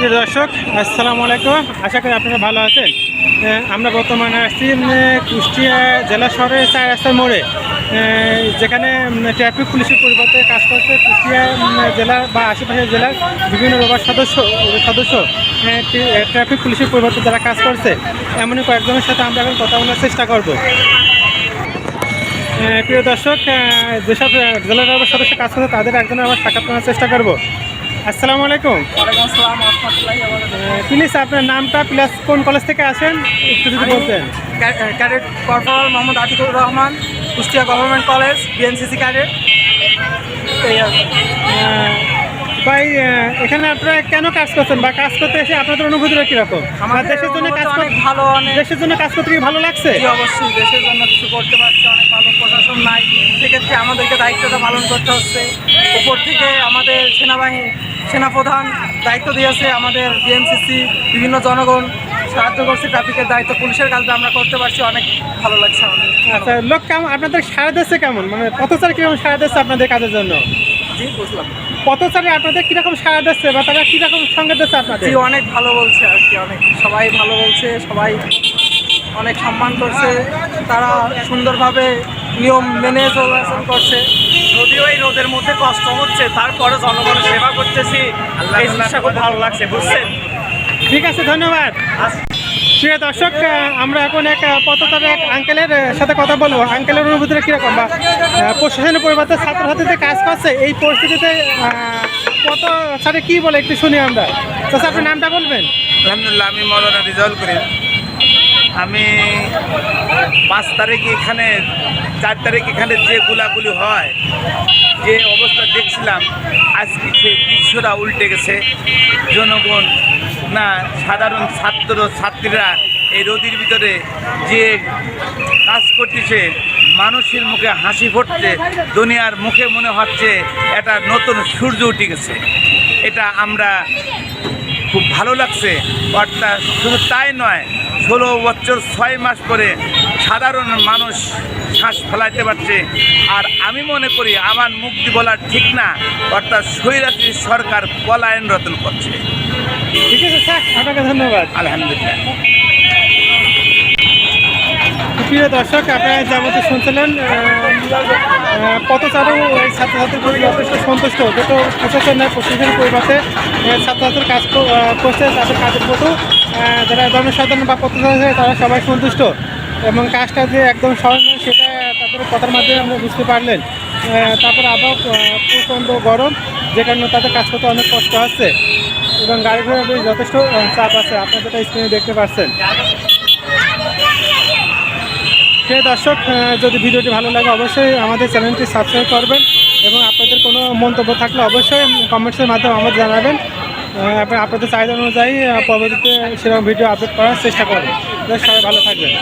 প্রিয় দর্শক, আসসালামু আলাইকুম। আশা করি আপনারা ভালো আছেন। আমরা বর্তমানে আসছি কুষ্টিয়া জেলা শহরের 4 রাস্তার মোড়ে, যেখানে ট্রাফিক পুলিশের পরিবর্তে কাজ করছে কুষ্টিয়া জেলা বা আশেপাশের জেলার বিভিন্ন রোবার সদস্য ট্রাফিক পুলিশের পরিবর্তে যারা কাজ করছে, এমনই কয়েকজনের সাথে আমরা এখন কথা বলার চেষ্টা করব। প্রিয় দর্শক, যেসব জেলা রোবার সদস্য কাজ করছে তাদের একজনের আবার সাক্ষাৎ করার চেষ্টা করব। আসসালামু আলাইকুম। প্লিজ আপনার নামটা প্লাস কোন কলেজ থেকে আসেন একটু যদি বলতেন। Cadet corporal Mohammad Atiqur Rahman, Kushtia government college, BNCC cadet. ভাই, এখানে আপনারা কেন কাজ করছেন বা কাজ করতে এসে আপনাদের অনুভূতিটা কীরকম? দেশের জন্য কাজ করতে ভালো, দেশের জন্য কাজ করতে কি ভালো লাগছে? অবশ্যই দেশের জন্য কিছু করতে পারছে, অনেক ভালো প্রশাসন নাই, সেক্ষেত্রে আমাদেরকে দায়িত্বটা পালন করতে হচ্ছে। উপর থেকে আমাদের সেনাপ্রধান দায়িত্ব দিয়েছে, আমাদের বিএনসিসি বিভিন্ন জনগণ সাহায্য করছে, ট্রাফিকের দায়িত্ব পুলিশের কাজটা আমরা করতে পারছি, অনেক ভালো লাগছে আমাদের। আচ্ছা, লোক কেমন আপনাদের সাড়া দিচ্ছে কেমন, মানে পথচারী কীরকম সাড়া দিচ্ছে আপনাদের কাজের জন্য? জি, বুঝলাম। পথচারী আপনাদের কীরকম সাড়া দিচ্ছে বা তারা কীরকম সঙ্গে দিচ্ছে আপনাদের? জি, অনেক ভালো বলছে আর কি, অনেক সবাই ভালো বলছে, সবাই অনেক সম্মান করছে, তারা সুন্দরভাবে নিয়ম মেনে চলাচল করছে। যদিও এই রোদের মধ্যে কষ্ট হচ্ছে, তারপরে জনগণের সেবা করতেছি, এই জিনিসটা খুব ভালো লাগছে, বুঝছেন? ঠিক আছে, ধন্যবাদ। প্রিয় দর্শক, আমরা এখন এক পথচারী এক আঙ্কেলের সাথে কথা বলবো। আঙ্কেলের অনুভূতিটা কীরকম বা প্রশাসনের পরিবর্তে ছাত্রছাত্রীদের কাজ করছে এই পরিস্থিতিতে পথচারী কী বলে একটু শুনি আমরা। আচ্ছা, আপনার নামটা বলবেন? আলহামদুলিল্লাহ, আমি মৌলানা রিজাউল করিম। আমি 5 তারিখ এখানে, 4 তারিখ এখানে যে গুলাগুলি হয়, যে অবস্থা দেখছিলাম, আজকে সেই দৃশ্যটা উল্টে গেছে। জনগণ না, সাধারণ ছাত্রীরা এই রোদের ভিতরে যে কাজ করতেছে, মানুষের মুখে হাসি ফুটছে, দুনিয়ার মুখে মনে হচ্ছে একটা নতুন সূর্য উঠে গেছে। এটা আমরা খুব ভালো লাগছে। অর্থাৎ শুধু তাই নয়, 16 বছর 6 মাস পরে সাধারণ মানুষ শ্বাস ফেলাইতে পারছে। আর আমি মনে করি আমার মুক্তি বলা ঠিক না, অর্থাৎ স্বৈরাচারী সরকার পলায়ন রতন করছে। ঠিক আছে স্যার, আপনাকে ধন্যবাদ। আলহামদুলিল্লাহ। প্রিয় দর্শক, আপনারা যেমন শুনছিলেন, পথচারী ছাত্রছাত্রীর প্রতি যথেষ্ট সন্তুষ্ট। যত প্রশাসনের পরিবর্তে ছাত্রছাত্রীর কাজ করছে, তাদের কাজের প্রতি যারা জনসাধারণ বা পথচারী তারা সবাই সন্তুষ্ট, এবং কাজটা যে একদম সহজ নয় সেটা তাদের কথার মাধ্যমে আমরা বুঝতে পারলেন। তারপর আবার প্রচণ্ড গরম, যে কারণে তাদের কাজ করতে অনেক কষ্ট হচ্ছে, এবং গাড়ি ঘোড়ার যথেষ্ট চাপ আছে, আপনারা যেটা স্ক্রিনে দেখতে পাচ্ছেন। প্রিয় দর্শক, যদি ভিডিওটি ভালো লাগে অবশ্যই আমাদের চ্যানেলটি সাবস্ক্রাইব করবেন, এবং আপনাদের কোনো মন্তব্য থাকলে অবশ্যই কমেন্টসের মাধ্যমে আমাদের জানাবেন। আপনাদের চাহিদা অনুযায়ী পরবর্তীতে সেরকম ভিডিও আপলোড করার চেষ্টা করবেন। সবাই ভালো থাকবেন।